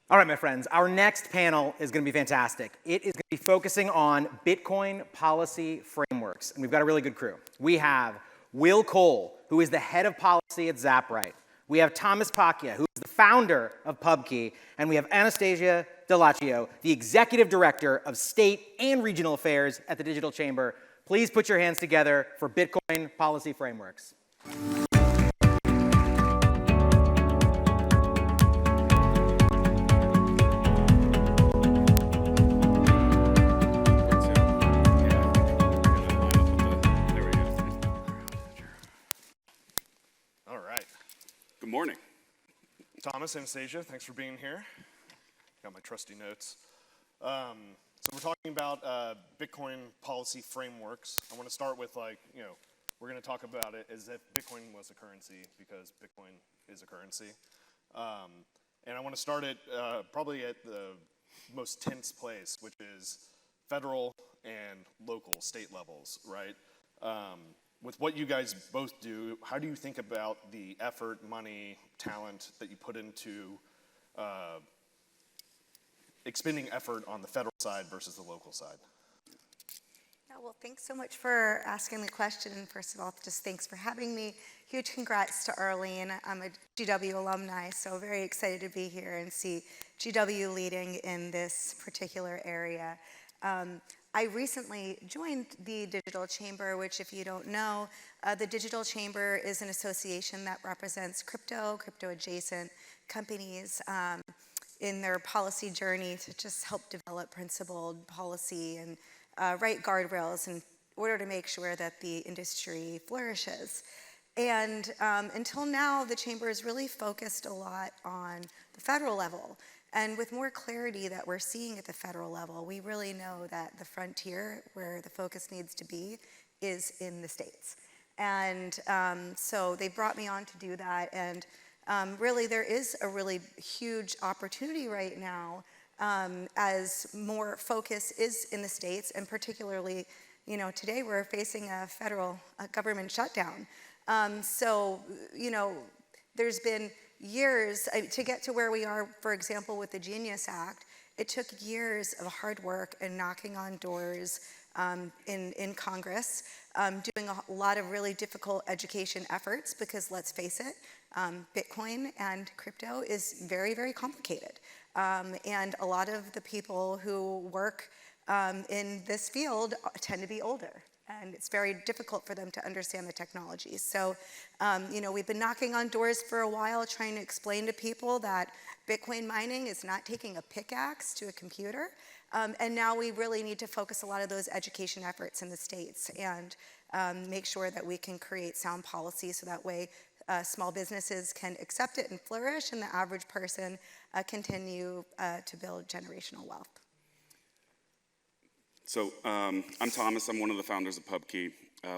All right, my friends, our next panel is going to be fantastic. It is going to be focusing on Bitcoin policy frameworks, and we've got a really good crew. We have Will Cole, who is the head of policy at Zaprite. We have Thomas Pacchia, who is the founder of Pubkey, and we have Anastasia Dellaccio, the executive director of state and regional affairs at the Digital Chamber. Please put your hands together for Bitcoin policy frameworks. Good morning. Thomas, Anastasia, thanks for being here. Got my trusty notes. So we're talking about Bitcoin policy frameworks. I want to start with we're going to talk about it as if Bitcoin was a currency because Bitcoin is a currency. And I want to start it probably at the most tense place, which is federal and local, state levels, right? With what you guys both do, how do you think about the effort, money, talent that you put into expending effort on the federal side versus the local side? Yeah, well, thanks so much for asking the question. And first of all, just thanks for having me. Huge congrats to Arlene. I'm a GW alumni, so very excited to be here and see GW leading in this particular area. I recently joined the Digital Chamber, which if you don't know, the Digital Chamber is an association that represents crypto-adjacent companies in their policy journey to just help develop principled policy and write guardrails in order to make sure that the industry flourishes. And until now, the Chamber is really focused a lot on the federal level. And with more clarity that we're seeing at the federal level, we really know that the frontier where the focus needs to be is in the states. And so they brought me on to do that. And really, there is a really huge opportunity right now as more focus is in the states. And particularly, today we're facing a federal government shutdown. So, there's been years to get to where we are, for example, with the Genius Act. It took years of hard work and knocking on doors in Congress, doing a lot of really difficult education efforts because let's face it, Bitcoin and crypto is very, very complicated. And a lot of the people who work in this field tend to be older. And it's very difficult for them to understand the technology. So, we've been knocking on doors for a while trying to explain to people that Bitcoin mining is not taking a pickaxe to a computer. And now we really need to focus a lot of those education efforts in the states and make sure that we can create sound policy so that way small businesses can accept it and flourish and the average person continue to build generational wealth. So I'm Thomas. I'm one of the founders of Pubkey.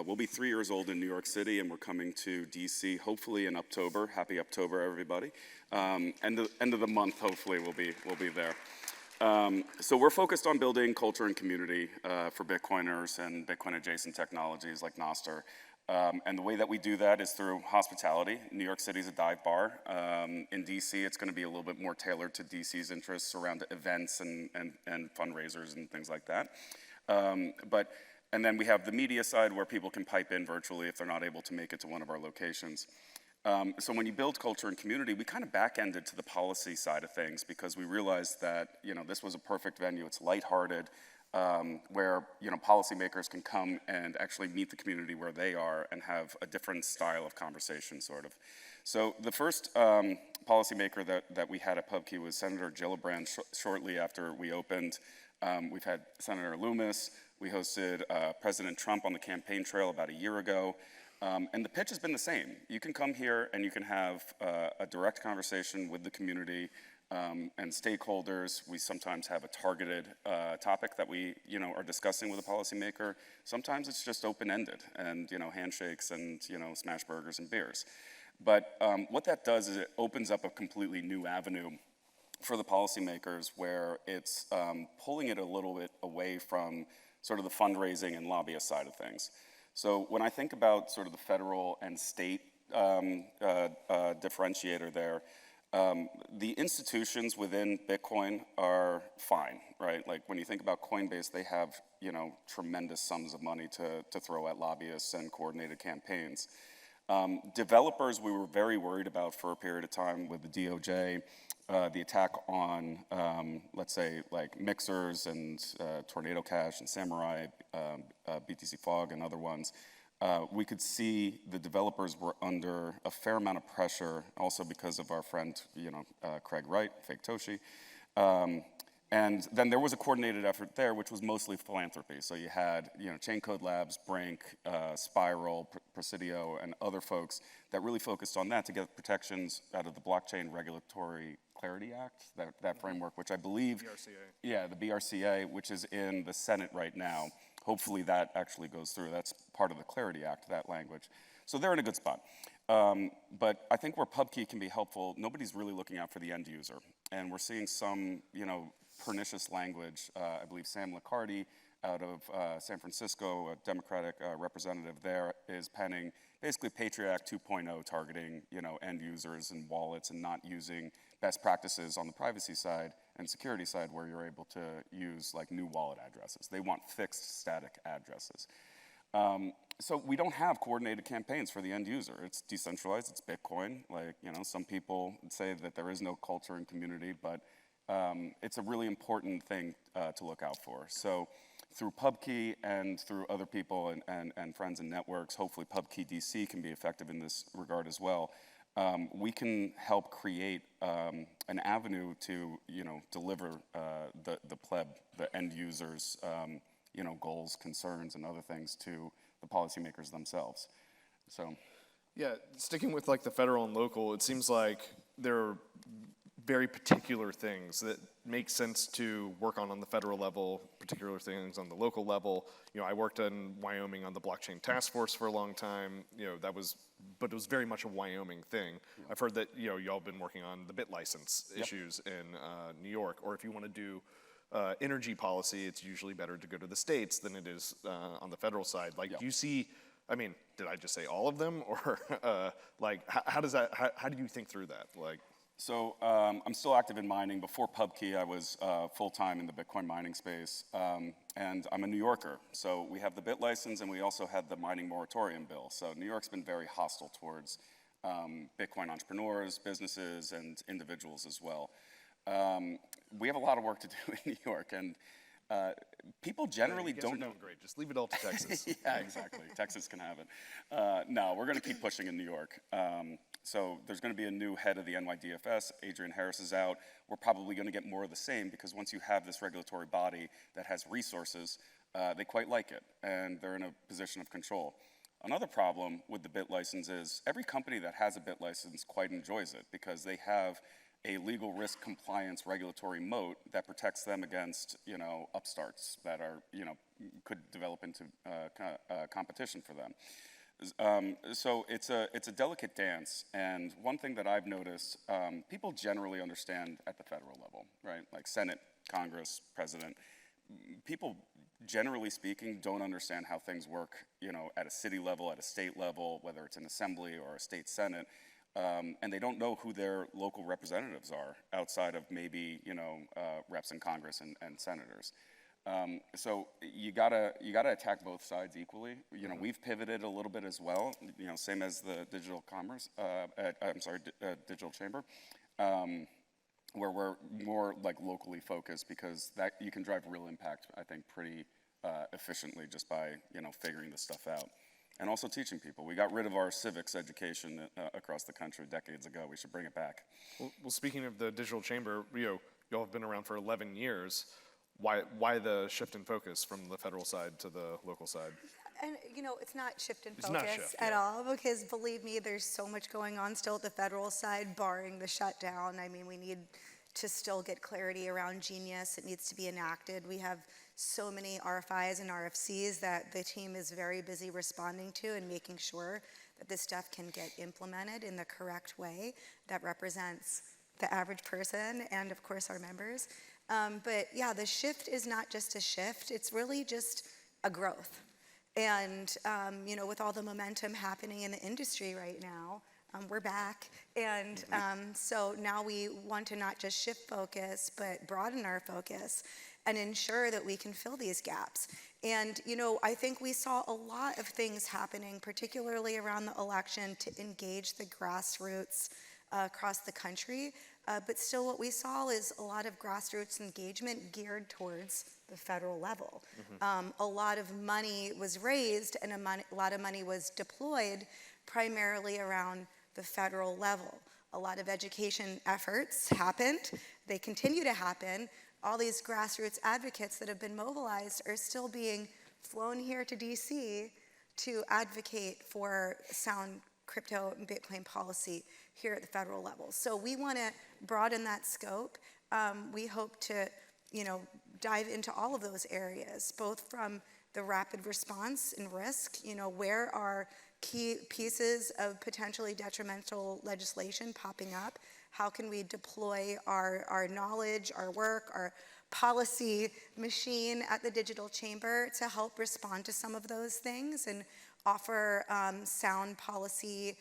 We'll be 3 years old in New York City, and we're coming to DC hopefully in October. Happy October, everybody. End of the month, hopefully, we'll be there. So we're focused on building culture and community for Bitcoiners and Bitcoin-adjacent technologies like Nostr. And the way that we do that is through hospitality. New York City is a dive bar. In DC, it's going to be a little bit more tailored to DC's interests around events and fundraisers and things like that. And then we have the media side where people can pipe in virtually if they're not able to make it to one of our locations. So when you build culture and community, we kind of back-ended to the policy side of things because we realized that this was a perfect venue. It's lighthearted. Where policymakers can come and actually meet the community where they are and have a different style of conversation, sort of. So the first policymaker that we had at Pubkey was Senator Gillibrand shortly after we opened. We've had Senator Loomis. We hosted President Trump on the campaign trail about a year ago. And the pitch has been the same. You can come here and you can have a direct conversation with the community and stakeholders. We sometimes have a targeted topic that we are discussing with a policymaker. Sometimes it's just open-ended and handshakes and smash burgers and beers. But what that does is it opens up a completely new avenue for the policymakers where it's pulling it a little bit away from sort of the fundraising and lobbyist side of things. So when I think about sort of the federal and state differentiator there, The institutions within Bitcoin are fine, right? Like when you think about Coinbase, they have, tremendous sums of money to throw at lobbyists and coordinated campaigns. Developers, we were very worried about for a period of time with the DOJ, the attack on, let's say, like Mixers and Tornado Cash and Samurai, BTC Fog and other ones. We could see the developers were under a fair amount of pressure, also because of our friend, Craig Wright, Fake Toshi. And then there was a coordinated effort there, which was mostly philanthropy. So you had, Chain Code Labs, Brink, Spiral, Presidio, and other folks that really focused on that to get protections out of the Blockchain Regulatory Clarity Act, that framework, which I believe, BRCA. Yeah, the BRCA, which is in the Senate right now. Hopefully that actually goes through. That's part of the Clarity Act, that language. So they're in a good spot. But I think where Pubkey can be helpful, nobody's really looking out for the end user. And we're seeing some, pernicious language. I believe Sam Liccardi out of San Francisco, a Democratic representative there, is penning basically Patriot Act 2.0 targeting, end users and wallets and not using best practices on the privacy side and security side where you're able to use like new wallet addresses. They want fixed static addresses. So we don't have coordinated campaigns for the end user. It's decentralized, it's Bitcoin. Like, some people say that there is no culture and community, but it's a really important thing to look out for. So through Pubkey and through other people and friends and networks, hopefully Pubkey DC can be effective in this regard as well. We can help create an avenue to, deliver the pleb, the end users, goals, concerns, and other things to the policymakers themselves. So, yeah, sticking with like the federal and local, it seems like there are very particular things that make sense to work on the federal level, particular things on the local level. I worked in Wyoming on the blockchain task force for a long time. But it was very much a Wyoming thing. Yeah. I've heard that y'all been working on the bit license issues in New York, or if you want to do energy policy, it's usually better to go to the states than it is on the federal side. Like, do you see? I mean, did I just say all of them, or how does that? How do you think through that? So I'm still active in mining. Before Pubkey, I was full-time in the Bitcoin mining space, and I'm a New Yorker. So we have the bit license, and we also had the mining moratorium bill. So New York's been very hostile towards Bitcoin entrepreneurs, businesses, and individuals as well. We have a lot of work to do in New York, and people generally don't know. Great, just leave it all to Texas. Yeah, exactly. Texas can have it. No, we're going to keep pushing in New York. So there's going to be a new head of the NYDFS. Adrian Harris is out. We're probably going to get more of the same because once you have this regulatory body that has resources, they quite like it, and they're in a position of control. Another problem with the bit license is every company that has a bit license quite enjoys it because they have a legal risk compliance regulatory moat that protects them against, upstarts that are, could develop into competition for them. So it's a delicate dance, and one thing that I've noticed, people generally understand at the federal level, right? Like Senate, Congress, President. People, generally speaking, don't understand how things work, at a city level, at a state level, whether it's an assembly or a state senate. And they don't know who their local representatives are outside of maybe, reps in Congress and senators. So you gotta attack both sides equally. We've pivoted a little bit as well. Same as the digital commerce. Digital chamber, where we're more like locally focused because that you can drive real impact. I think pretty efficiently just by figuring this stuff out. And also teaching people. We got rid of our civics education across the country decades ago. We should bring it back. Well, speaking of the digital chamber, y'all have been around for 11 years. Why the shift in focus from the federal side to the local side? And it's not shift in focus at all, because believe me, there's so much going on still at the federal side, barring the shutdown. I mean, we need to still get clarity around Genius. It needs to be enacted. We have so many RFIs and RFCs that the team is very busy responding to and making sure that this stuff can get implemented in the correct way that represents the average person and, of course, our members. But yeah, the shift is not just a shift, it's really just a growth. And with all the momentum happening in the industry right now, we're back. And so now we want to not just shift focus, but broaden our focus and ensure that we can fill these gaps. And, I think we saw a lot of things happening, particularly around the election, to engage the grassroots across the country. But still what we saw is a lot of grassroots engagement geared towards the federal level. A lot of money was raised and a lot of money was deployed primarily around the federal level. A lot of education efforts happened. They continue to happen. All these grassroots advocates that have been mobilized are still being flown here to DC to advocate for sound crypto and Bitcoin policy here at the federal level. So we want to broaden that scope. We hope to, dive into all of those areas, both from the rapid response and risk, where are key pieces of potentially detrimental legislation popping up? How can we deploy our knowledge, our work, our policy machine at the Digital Chamber to help respond to some of those things and offer sound policy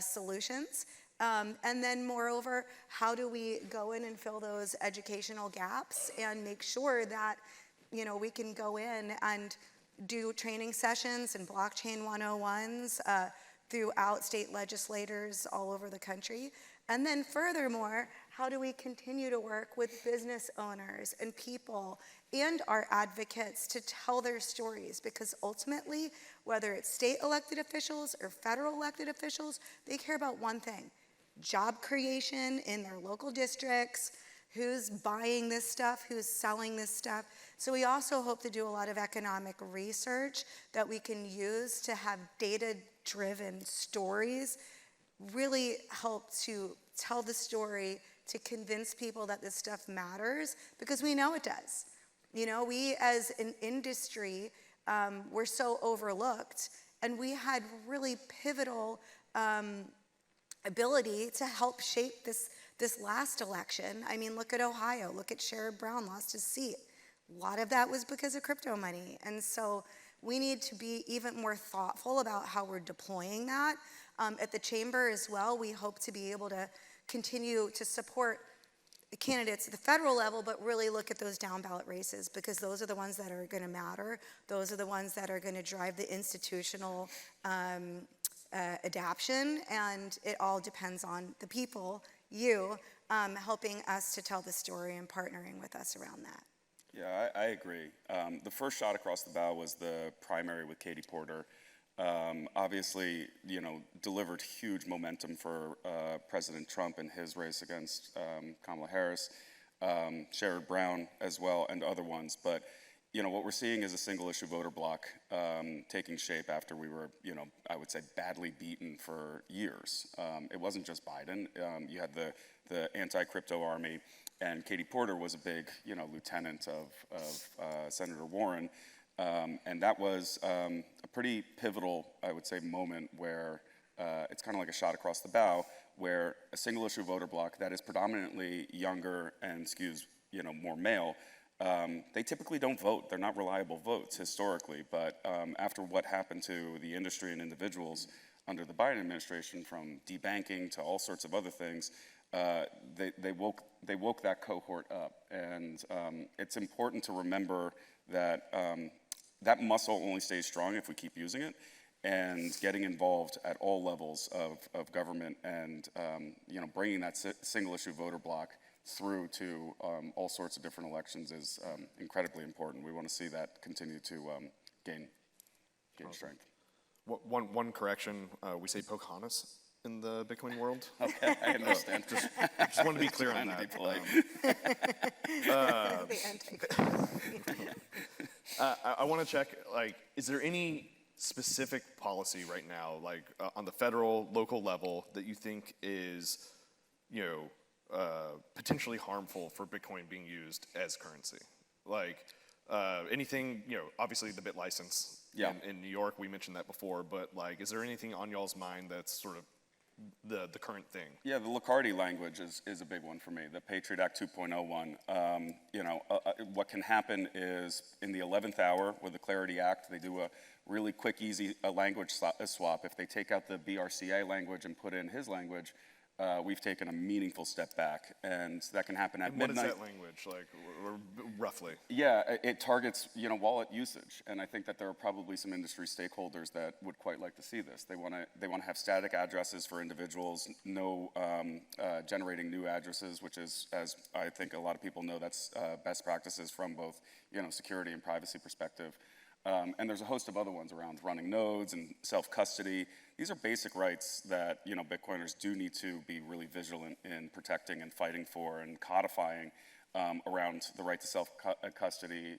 solutions? And then moreover, how do we go in and fill those educational gaps and make sure that, we can go in and do training sessions and blockchain 101s throughout state legislators all over the country? And then furthermore, how do we continue to work with business owners and people and our advocates to tell their stories? Because ultimately, whether it's state elected officials or federal elected officials, they care about one thing: job creation in their local districts, who's buying this stuff, who's selling this stuff. So we also hope to do a lot of economic research that we can use to have data-driven stories, really help to tell the story, to convince people that this stuff matters, because we know it does. We as an industry, we're so overlooked, and we had really pivotal ability to help shape this last election. I mean, look at Ohio, look at Sherrod Brown lost his seat. A lot of that was because of crypto money. And so we need to be even more thoughtful about how we're deploying that. At the chamber as well, we hope to be able to continue to support the candidates at the federal level, but really look at those down ballot races, because those are the ones that are going to matter. Those are the ones that are going to drive the institutional adaption, and it all depends on the people, you, helping us to tell the story and partnering with us around that. Yeah, I agree. The first shot across the bow was the primary with Katie Porter. Obviously, delivered huge momentum for President Trump in his race against Kamala Harris, Sherrod Brown as well, and other ones. But, what we're seeing is a single issue voter block taking shape after we were, I would say badly beaten for years. It wasn't just Biden. You had the anti-crypto army, and Katie Porter was a big, lieutenant of Senator Warren. And that was a pretty pivotal, I would say, moment where it's kind of like a shot across the bow, where a single issue voter block that is predominantly younger and skews, more male, they typically don't vote. They're not reliable votes historically. But after what happened to the industry and individuals under the Biden administration, from debanking to all sorts of other things, they woke that cohort up. And it's important to remember that that muscle only stays strong if we keep using it, and getting involved at all levels of government, and bringing that single issue voter block through to all sorts of different elections is incredibly important. We want to see that continue to gain strength. One correction, we say Pocahontas in the Bitcoin world. Okay, I understand. Just want to be clear on that. To be polite. I want to check, is there any specific policy right now, on the federal, local level, that you think is, potentially harmful for Bitcoin being used as currency? Anything, obviously the bit license in New York, we mentioned that before, but is there anything on y'all's mind that's sort of the current thing? Yeah, the Licardi language is a big one for me, the Patriot Act 2.01. what can happen is in the 11th hour with the Clarity Act, they do a really quick, easy language swap. If they take out the BRCA language and put in his language, we've taken a meaningful step back, and that can happen at midnight. What is that language, like, or roughly? Yeah, it targets, wallet usage, and I think that there are probably some industry stakeholders that would quite like to see this. They want to have static addresses for individuals, no generating new addresses, which is, as I think a lot of people know, that's best practices from both, security and privacy perspective. And there's a host of other ones around running nodes and self-custody. These are basic rights that Bitcoiners do need to be really vigilant in protecting and fighting for and codifying around the right to self-custody,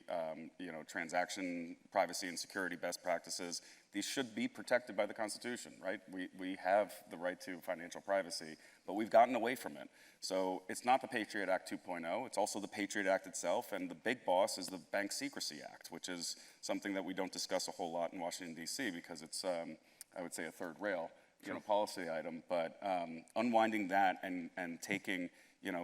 transaction privacy and security best practices. These should be protected by the Constitution, right? We have the right to financial privacy, but we've gotten away from it. So it's not the Patriot Act 2.0, it's also the Patriot Act itself, and the big boss is the Bank Secrecy Act, which is something that we don't discuss a whole lot in Washington, D.C., because it's, I would say, a third rail policy item. But unwinding that and taking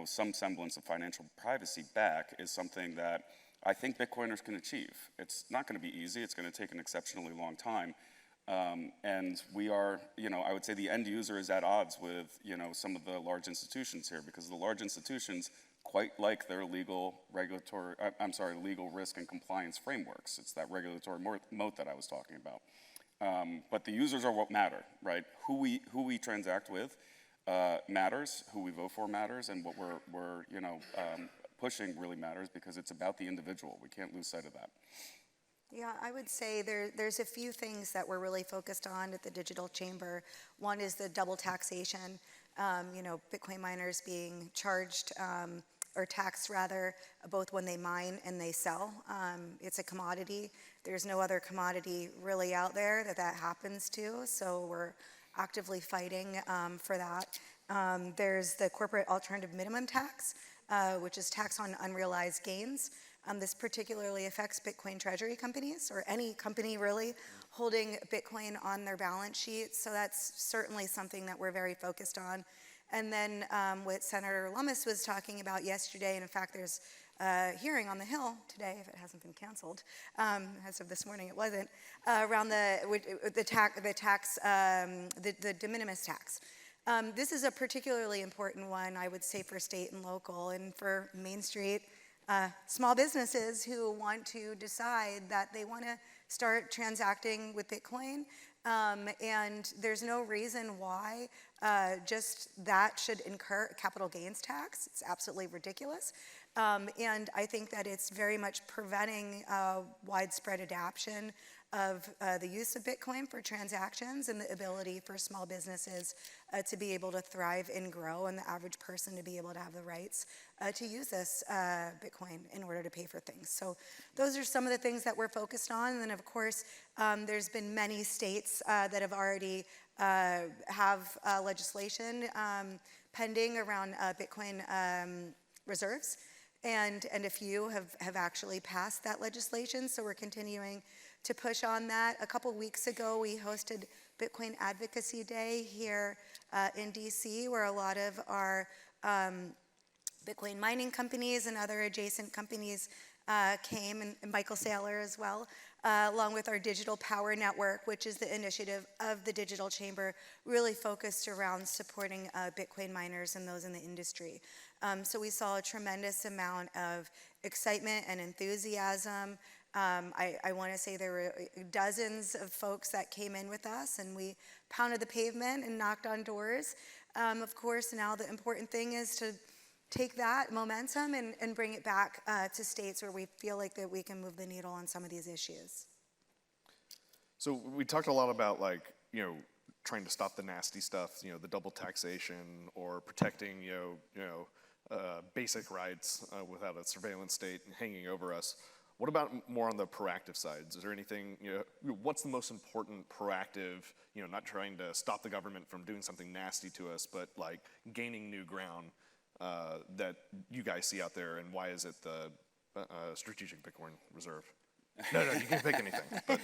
some semblance of financial privacy back is something that I think Bitcoiners can achieve. It's not going to be easy. It's going to take an exceptionally long time. And we are, I would say the end user is at odds with, some of the large institutions here, because the large institutions quite like their legal risk and compliance frameworks. It's that regulatory moat that I was talking about. But the users are what matter, right? Who we transact with matters, who we vote for matters, and what we're pushing really matters, because it's about the individual. We can't lose sight of that. Yeah, I would say there's a few things that we're really focused on at the Digital Chamber. One is the double taxation, Bitcoin miners being charged or taxed rather, both when they mine and they sell. It's a commodity. There's no other commodity really out there that happens to, so we're actively fighting for that. There's the corporate alternative minimum tax, which is tax on unrealized gains. This particularly affects Bitcoin treasury companies, or any company really holding Bitcoin on their balance sheet. So that's certainly something that we're very focused on. And then what Senator Lummis was talking about yesterday, and in fact there's a hearing on the Hill today, if it hasn't been canceled, as of this morning it wasn't, around the de minimis tax. This is a particularly important one, I would say, for state and local, and for Main Street small businesses who want to decide that they want to start transacting with Bitcoin. And there's no reason why just that should incur a capital gains tax. It's absolutely ridiculous. And I think that it's very much preventing widespread adoption of the use of Bitcoin for transactions, and the ability for small businesses to be able to thrive and grow, and the average person to be able to have the rights to use this Bitcoin in order to pay for things. So those are some of the things that we're focused on. And then of course, there's been many states that have already have legislation pending around Bitcoin reserves, and a few have actually passed that legislation. So we're continuing to push on that. A couple weeks ago, we hosted Bitcoin Advocacy Day here in DC, where a lot of our Bitcoin mining companies and other adjacent companies came, and Michael Saylor as well, along with our Digital Power Network, which is the initiative of the Digital Chamber, really focused around supporting Bitcoin miners and those in the industry. So we saw a tremendous amount of excitement and enthusiasm. I want to say there were dozens of folks that came in with us, and we pounded the pavement and knocked on doors. Of course, now the important thing is to take that momentum and bring it back to states where we feel like that we can move the needle on some of these issues. So we talked a lot about, like, trying to stop the nasty stuff, the double taxation, or protecting, basic rights without a surveillance state hanging over us. What about more on the proactive side? Is there anything, what's the most important proactive, not trying to stop the government from doing something nasty to us, but like gaining new ground that you guys see out there, and why is it the Strategic Bitcoin Reserve? No, you can pick anything. But.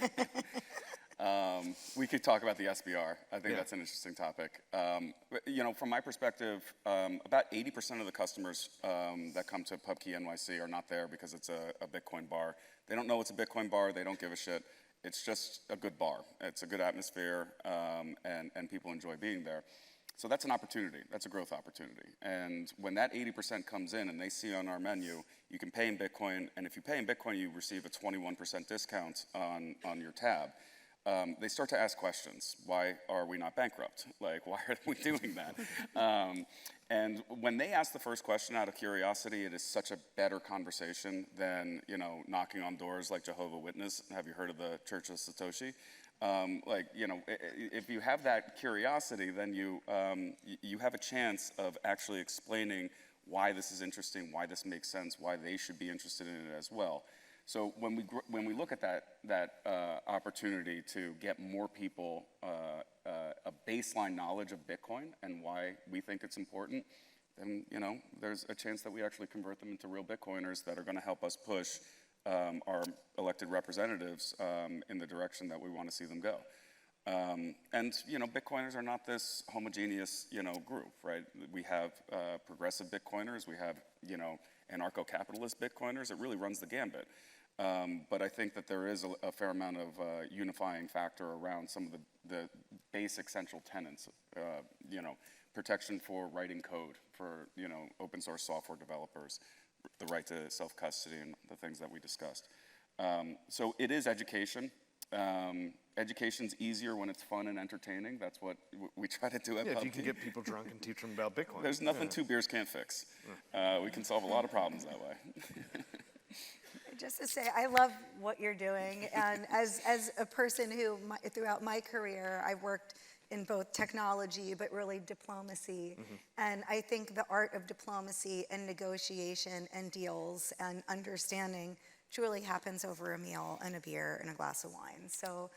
We could talk about the SBR. I think Yeah. that's an interesting topic. From my perspective, about 80% of the customers that come to Pubkey NYC are not there because it's a Bitcoin bar. They don't know it's a Bitcoin bar. They don't give a shit. It's just a good bar. It's a good atmosphere, and people enjoy being there. So that's an opportunity. That's a growth opportunity. And when that 80% comes in and they see on our menu, you can pay in Bitcoin, and if you pay in Bitcoin, you receive a 21% discount on your tab. They start to ask questions. Why are we not bankrupt? Like, why are we doing that? And when they ask the first question out of curiosity, it is such a better conversation than, knocking on doors like Jehovah's Witness. Have you heard of the Church of Satoshi? If you have that curiosity, then you have a chance of actually explaining why this is interesting, why this makes sense, why they should be interested in it as well. So when we look at that opportunity to get more people a baseline knowledge of Bitcoin and why we think it's important, then there's a chance that we actually convert them into real Bitcoiners that are going to help us push our elected representatives in the direction that we want to see them go. Bitcoiners are not this homogeneous, group, right? We have progressive Bitcoiners, we have, anarcho-capitalist Bitcoiners. It really runs the gambit. But I think that there is a fair amount of unifying factor around some of the basic central tenets, protection for writing code for, open source software developers, the right to self-custody and the things that we discussed. So it is education. Education's easier when it's fun and entertaining. That's what we try to do at Pubkey. If you can get people drunk and teach them about Bitcoin. There's nothing 2 beers can't fix. We can solve a lot of problems that way. Just to say, I love what you're doing, and as a person who, throughout my career, I've worked in both technology, but really diplomacy, and I think the art of diplomacy and negotiation and deals and understanding truly happens over a meal and a beer and a glass of wine. So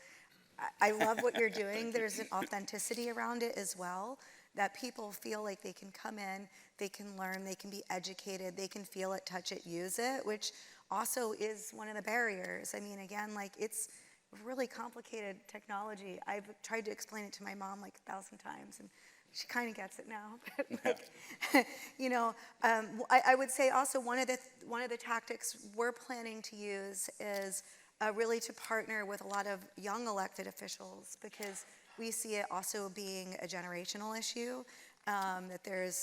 I love what you're doing. There's an authenticity around it as well, that people feel like they can come in, they can learn, they can be educated, they can feel it, touch it, use it, which also is one of the barriers. I mean, again, it's really complicated technology. I've tried to explain it to my mom 1,000 times, and she kind of gets it now. But I would say also one of the tactics we're planning to use is really to partner with a lot of young elected officials, because we see it also being a generational issue. That there's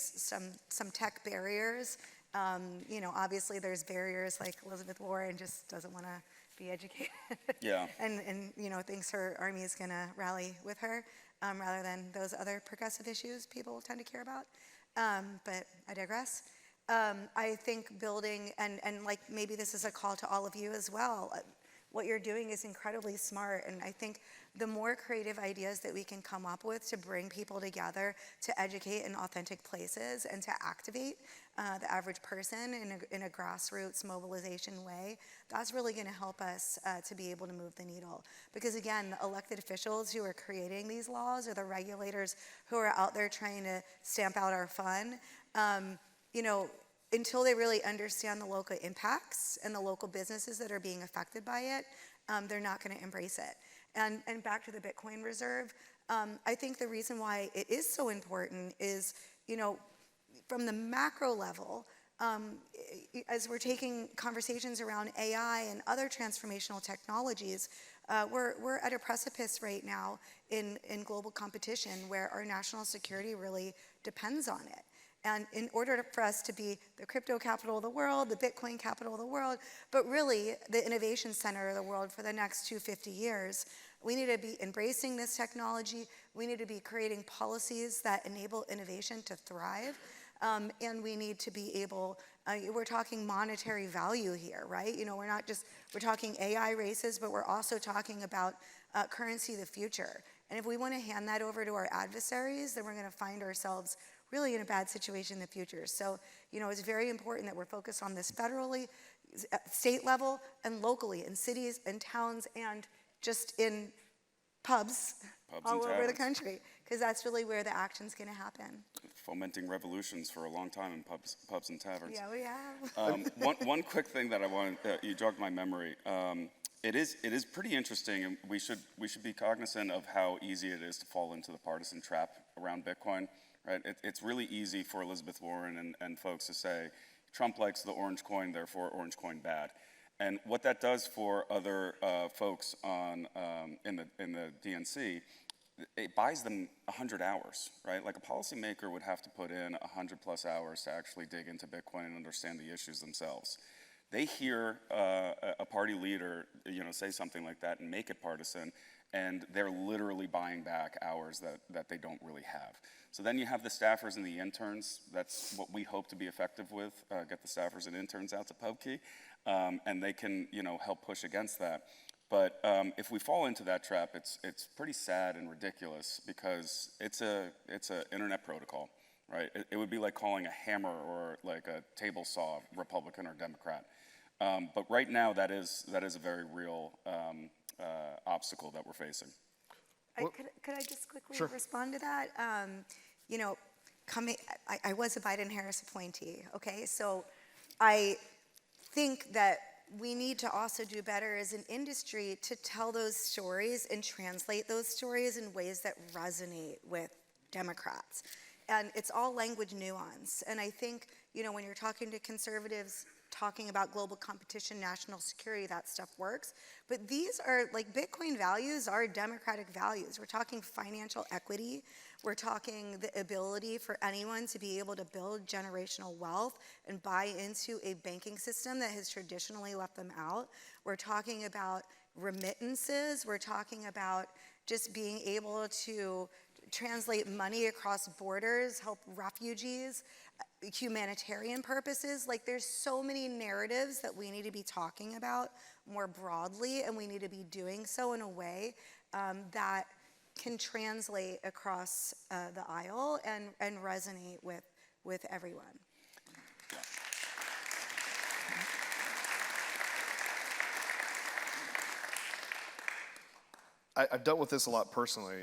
some tech barriers. Obviously there's barriers like Elizabeth Warren just doesn't want to be educated. Yeah. and thinks her army is going to rally with her rather than those other progressive issues people tend to care about. But I digress. I think building, and maybe this is a call to all of you as well, what you're doing is incredibly smart, and I think the more creative ideas that we can come up with to bring people together, to educate in authentic places, and to activate the average person in a grassroots mobilization way, that's really going to help us to be able to move the needle. Because again, the elected officials who are creating these laws, or the regulators who are out there trying to stamp out our fun, until they really understand the local impacts and the local businesses that are being affected by it, they're not going to embrace it. And back to the Bitcoin reserve, I think the reason why it is so important is, from the macro level, as we're taking conversations around AI and other transformational technologies, we're at a precipice right now in global competition where our national security really depends on it. And in order for us to be the crypto capital of the world, the Bitcoin capital of the world, but really the innovation center of the world for the next 250 years, we need to be embracing this technology. We need to be creating policies that enable innovation to thrive. And we need to be able, we're talking monetary value here, right? We're talking AI races, but we're also talking about currency of the future. And if we want to hand that over to our adversaries, then we're going to find ourselves really in a bad situation in the future. So, it's very important that we're focused on this federally, state level, and locally, in cities and towns, and just in pubs all over the country, because that's really where the action's going to happen. Fomenting revolutions for a long time in pubs and taverns. Yeah, we have. One quick thing that I wanted, you jogged my memory. It is pretty interesting, and we should be cognizant of how easy it is to fall into the partisan trap around Bitcoin, right? It's really easy for Elizabeth Warren and folks to say, Trump likes the orange coin, therefore orange coin bad. And what that does for other folks in the DNC, it buys them 100 hours, right? Like a policymaker would have to put in 100+ hours to actually dig into Bitcoin and understand the issues themselves. They hear a party leader, say something like that and make it partisan, and they're literally buying back hours that they don't really have. So then you have the staffers and the interns. That's what we hope to be effective with, get the staffers and interns out to Pubkey, and they can, help push against that. But if we fall into that trap, it's pretty sad and ridiculous because it's a internet protocol, right? It would be like calling a hammer or like a table saw Republican or Democrat. But right now, that is a very real obstacle that we're facing. Could I just quickly respond to that? I was a Biden-Harris appointee, okay? So I think that we need to also do better as an industry to tell those stories and translate those stories in ways that resonate with Democrats. And it's all language nuance. And I think, when you're talking to conservatives, talking about global competition, national security, that stuff works. But these are, Bitcoin values are democratic values. We're talking financial equity. We're talking the ability for anyone to be able to build generational wealth and buy into a banking system that has traditionally left them out. We're talking about remittances. We're talking about just being able to translate money across borders, help refugees, humanitarian purposes. There's so many narratives that we need to be talking about more broadly, and we need to be doing so in a way that can translate across the aisle and resonate with everyone. I've dealt with this a lot personally.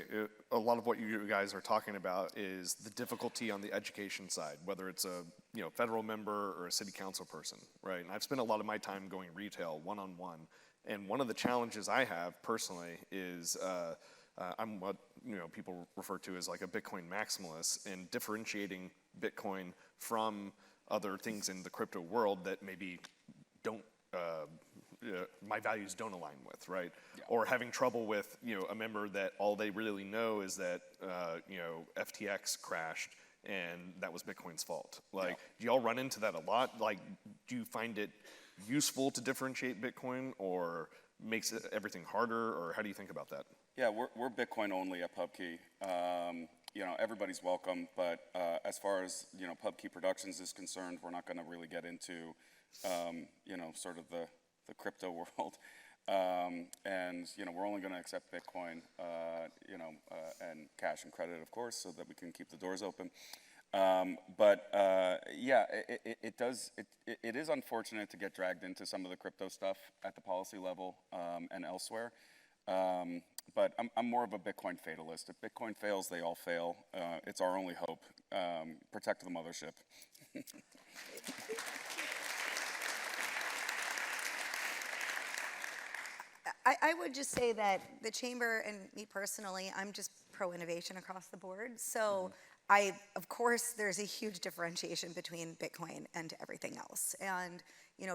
A lot of what you guys are talking about is the difficulty on the education side, whether it's a federal member or a city council person, right? And I've spent a lot of my time going retail, one-on-one. And one of the challenges I have personally is I'm what people refer to as like a Bitcoin maximalist, and differentiating Bitcoin from other things in the crypto world that maybe don't my values don't align with, right? Yeah. Or having trouble with, a member that all they really know is that, FTX crashed and that was Bitcoin's fault. Do y'all run into that a lot? Do you find it useful to differentiate Bitcoin, or makes everything harder, or how do you think about that? Yeah, we're Bitcoin only at Pubkey. Everybody's welcome, but as far as, Pubkey Productions is concerned, we're not going to really get into, sort of the crypto world. We're only going to accept Bitcoin, and cash and credit, of course, so that we can keep the doors open. It is unfortunate to get dragged into some of the crypto stuff at the policy level and elsewhere. But I'm more of a Bitcoin fatalist. If Bitcoin fails, they all fail. It's our only hope. Protect the mothership. I would just say that the chamber and me personally, I'm just pro-innovation across the board. So of course, there's a huge differentiation between Bitcoin and everything else. And,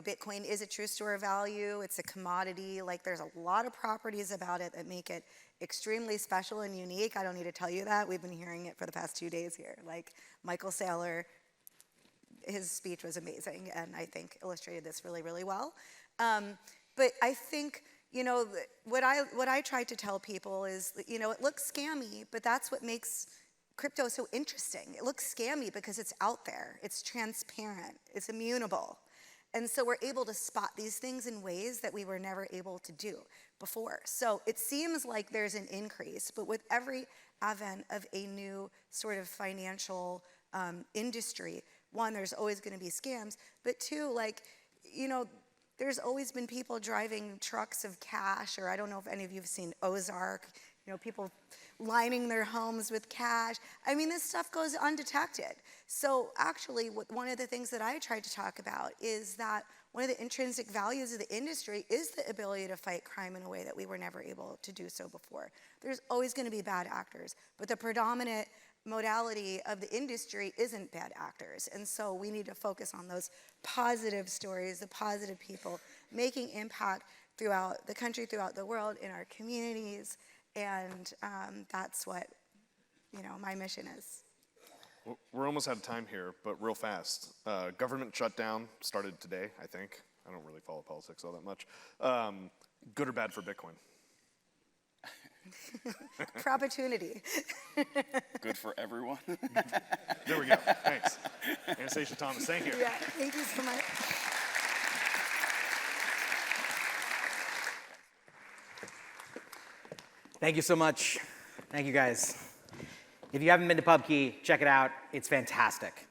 Bitcoin is a true store of value. It's a commodity. There's a lot of properties about it that make it extremely special and unique. I don't need to tell you that. We've been hearing it for the past 2 days here. Michael Saylor, his speech was amazing, and I think illustrated this really, really well. But I think, what I try to tell people is, it looks scammy, but that's what makes crypto so interesting. It looks scammy because it's out there, it's transparent, it's immutable. And so we're able to spot these things in ways that we were never able to do before. So it seems like there's an increase, but with every advent of a new sort of financial industry, one, there's always going to be scams, but two, there's always been people driving trucks of cash, or I don't know if any of you have seen Ozark, people lining their homes with cash. I mean, this stuff goes undetected. So actually, one of the things that I tried to talk about is that one of the intrinsic values of the industry is the ability to fight crime in a way that we were never able to do so before. There's always going to be bad actors, but the predominant modality of the industry isn't bad actors. And so we need to focus on those positive stories, the positive people making impact throughout the country, throughout the world, in our communities. And that's what, my mission is. We're almost out of time here, but real fast. Government shutdown started today, I think. I don't really follow politics all that much. Good or bad for Bitcoin? For opportunity. Good for everyone. There we go. Thanks. Anastasia Thomas, thank you. Yeah, thank you so much. Thank you so much. Thank you, guys. If you haven't been to Pubkey, check it out. It's fantastic.